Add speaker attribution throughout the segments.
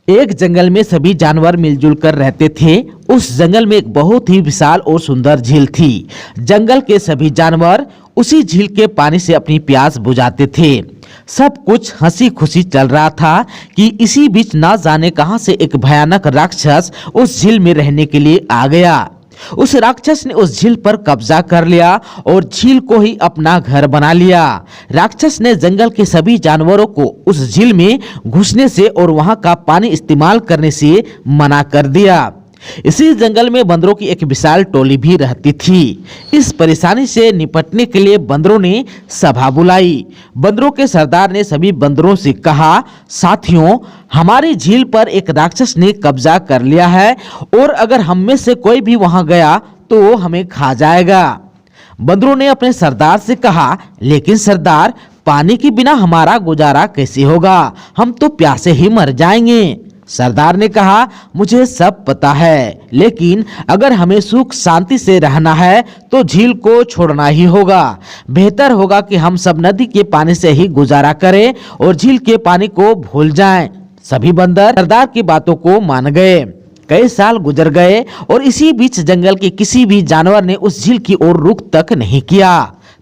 Speaker 1: एक जंगल में सभी जानवर मिलजुल कर रहते थे। उस जंगल में एक बहुत ही विशाल और सुंदर झील थी। जंगल के सभी जानवर उसी झील के पानी से अपनी प्यास बुझाते थे। सब कुछ हंसी खुशी चल रहा था कि इसी बीच ना जाने कहां से एक भयानक राक्षस उस झील में रहने के लिए आ गया। उस राक्षस ने उस झील पर कब्जा कर लिया और झील को ही अपना घर बना लिया। राक्षस ने जंगल के सभी जानवरों को उस झील में घुसने से और वहां का पानी इस्तेमाल करने से मना कर दिया। इसी जंगल में बंदरों की एक विशाल टोली भी रहती थी। इस परेशानी से निपटने के लिए बंदरों ने सभा बुलाई। बंदरों के सरदार ने सभी बंदरों से कहा, साथियों, हमारी झील पर एक राक्षस ने कब्जा कर लिया है और अगर हम में से कोई भी वहां गया तो वो हमें खा जाएगा। बंदरों ने अपने सरदार से कहा, लेकिन सरदार, पानी के बिना हमारा गुजारा कैसे होगा? हम तो प्यासे ही मर जाएंगे। सरदार ने कहा, मुझे सब पता है, लेकिन अगर हमें सुख शांति से रहना है तो झील को छोड़ना ही होगा। बेहतर होगा कि हम सब नदी के पानी से ही गुजारा करें और झील के पानी को भूल जाएं। सभी बंदर सरदार की बातों को मान गए। कई साल गुजर गए और इसी बीच जंगल के किसी भी जानवर ने उस झील की ओर रुख तक नहीं किया।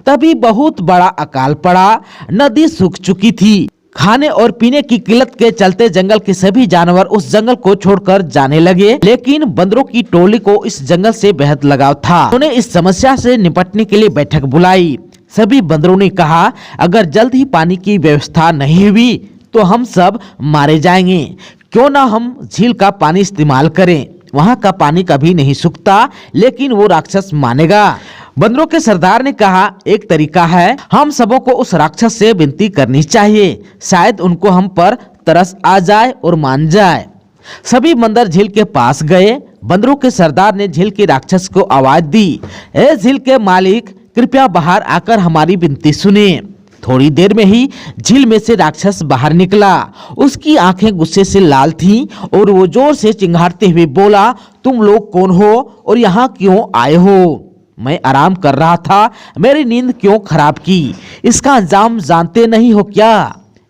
Speaker 1: तभी बहुत बड़ा अकाल पड़ा। नदी सूख चुकी थी। खाने और पीने की किल्लत के चलते जंगल के सभी जानवर उस जंगल को छोड़कर जाने लगे, लेकिन बंदरों की टोली को इस जंगल से बेहद लगाव था। उन्होंने इस समस्या से निपटने के लिए बैठक बुलाई। सभी बंदरों ने कहा, अगर जल्द ही पानी की व्यवस्था नहीं हुई तो हम सब मारे जाएंगे। क्यों ना हम झील का पानी इस्तेमाल करें? वहाँ का पानी कभी नहीं सूखता, लेकिन वो राक्षस मानेगा। बंदरों के सरदार ने कहा, एक तरीका है, हम सबों को उस राक्षस से विनती करनी चाहिए। शायद उनको हम पर तरस आ जाए और मान जाए। सभी बंदर झील के पास गए। बंदरों के सरदार ने झील के राक्षस को आवाज दी, ए झील के मालिक, कृपया बाहर आकर हमारी विनती सुने। थोड़ी देर में ही झील में से राक्षस बाहर निकला। उसकी आंखें गुस्से से लाल थीं और वो जोर से चिंघाड़ते हुए बोला, तुम लोग कौन हो और यहाँ क्यों आए हो? मैं आराम कर रहा था, मेरी नींद क्यों खराब की? इसका अंजाम जानते नहीं हो क्या?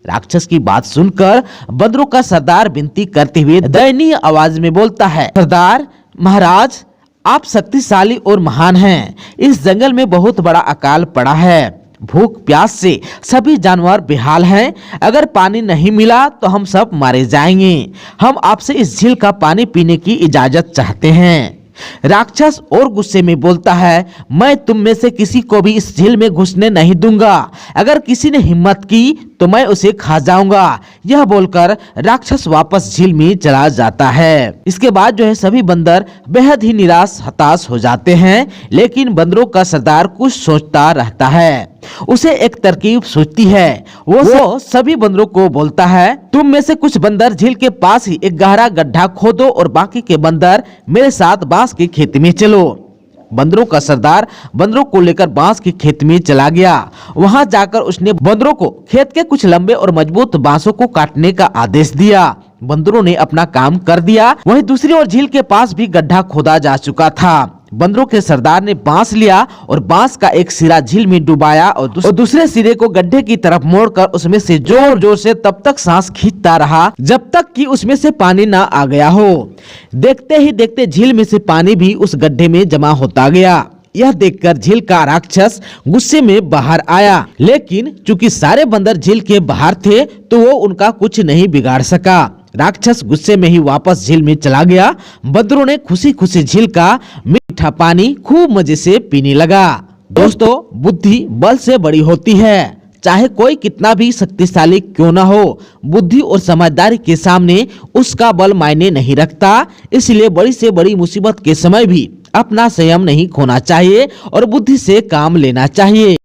Speaker 1: राक्षस की बात सुनकर बंदरों का सरदार विनती करते हुए दयनीय आवाज में बोलता है, सरदार महाराज, आप शक्तिशाली और महान हैं। इस जंगल में बहुत बड़ा अकाल पड़ा है। भूख प्यास से सभी जानवर बेहाल हैं। अगर पानी नहीं मिला तो हम सब मारे जाएंगे। हम आपसे इस झील का पानी पीने की इजाजत चाहते हैं। राक्षस और गुस्से में बोलता है, मैं तुम में से किसी को भी इस झील में घुसने नहीं दूंगा। अगर किसी ने हिम्मत की तो मैं उसे खा जाऊंगा। यह बोलकर राक्षस वापस झील में चला जाता है। इसके बाद सभी बंदर बेहद ही निराश हताश हो जाते हैं, लेकिन बंदरों का सरदार कुछ सोचता रहता है। उसे एक तरकीब सूझती है। वो सभी बंदरों को बोलता है, तुम में से कुछ बंदर झील के पास ही एक गहरा गड्ढा खोदो और बाकी के बंदर मेरे साथ बांस के खेत में चलो। बंदरों का सरदार बंदरों को लेकर बांस के खेत में चला गया। वहां जाकर उसने बंदरों को खेत के कुछ लंबे और मजबूत बांसों को काटने का आदेश दिया। बंदरों ने अपना काम कर दिया। वहीं दूसरी ओर झील के पास भी गड्ढा खोदा जा चुका था। बंदरों के सरदार ने बांस लिया और बांस का एक सिरा झील में डुबाया और दूसरे सिरे को गड्ढे की तरफ मोड़कर उसमें से जोर जोर से तब तक सांस खींचता रहा जब तक कि उसमें से पानी ना आ गया हो। देखते ही देखते झील में से पानी भी उस गड्ढे में जमा होता गया। यह देखकर झील का राक्षस गुस्से में बाहर आया, लेकिन चूंकि सारे बंदर झील के बाहर थे तो वो उनका कुछ नहीं बिगाड़ सका। राक्षस गुस्से में ही वापस झील में चला गया। बंदरों ने खुशी खुशी झील का मीठा पानी खूब मजे से पीने लगा। दोस्तों, बुद्धि बल से बड़ी होती है। चाहे कोई कितना भी शक्तिशाली क्यों ना हो, बुद्धि और समझदारी के सामने उसका बल मायने नहीं रखता। इसलिए बड़ी से बड़ी मुसीबत के समय भी अपना संयम नहीं खोना चाहिए और बुद्धि से काम लेना चाहिए।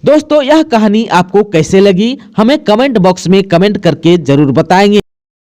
Speaker 1: दोस्तों, यह कहानी आपको कैसे लगी हमें कमेंट बॉक्स में कमेंट करके जरूर बताएंगे।